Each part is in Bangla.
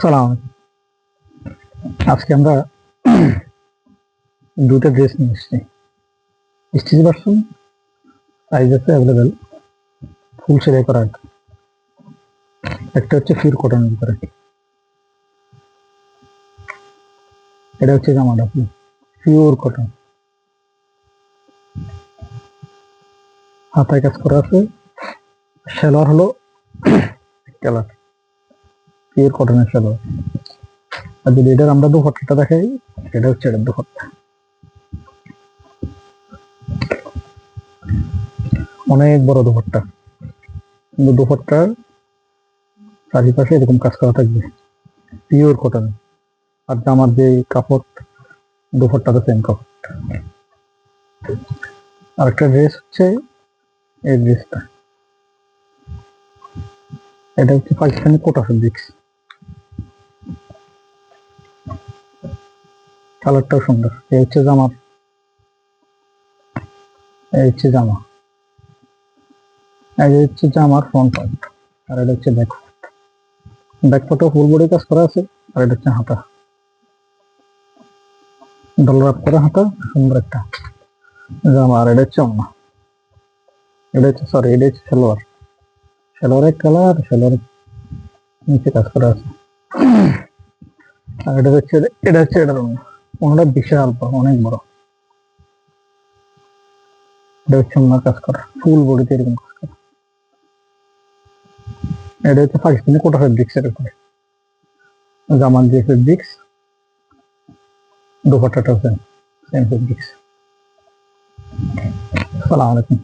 সালাম। আজকে আমরা দুটো ড্রেস নিয়ে এসেছি। স্টিচ ভার্সন, সাইজ আছে অ্যাভেলেবেল, ফুল সেলাই করা আছে। একটা হচ্ছে ফির কটনের ভিতরে, এটা হচ্ছে জামাটা পিওর কটন, হাতায় কাজ করা আছে। সেলোয়ার হলো কালার, পিওর কটনের সেলোয়ার। আর যদি এটার আমরা দুপাট্টাটা দেখাই, এটা হচ্ছে এটার দুপাট্টা, অনেক বড় দুপাট্টা। কিন্তু দুপাট্টার চারিপাশে এরকম কাজ করা থাকবে, পিওর কটন। আর জামার যে কাপড়, দুপাট্টাতে সেম কাপড়। আর একটা ড্রেস হচ্ছে এই ড্রেসটা, এটা হচ্ছে পাকিস্তানি কোটা ফেব্রিক্স। কালারটাও সুন্দর। এই হচ্ছে জামা, এই হচ্ছে জামা, এই হচ্ছে জামার ফ্রন্ট পার্ট। আর এটা হচ্ছে ব্যাক, ব্যাক পার্টও ফুল বডি কাজ করা আছে। আর এটা হচ্ছে হাতা, ডলার আপ করা হাতা, সুন্দর একটা জামা। আর এটা হচ্ছে ওড়না, এটা হচ্ছে সরি এটা হচ্ছে সালোয়ার, সালোয়ারের কালার, সালোয়ারের নিচে কাজ করা আছে। আর এটা হচ্ছে এটার ওড়না, ওড়নাটা বিশাল বড়, অনেক বড়। এটা হচ্ছে ওড়নার কাজ করা, ফুল বডিতে এরকম কাজ করা। এটা হচ্ছে পাকিস্তানি কোটা ফেব্রিক্স এর উপরে, জামার যে ফেব্রিক্স, দুপাট্টাটাও সেম, সেম ফেব্রিক্স। আসসালামু আলাইকুম।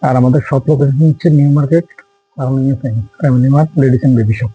আর আমাদের শপ লোকেশন হচ্ছে New Market, Family Mart ladies and baby shop.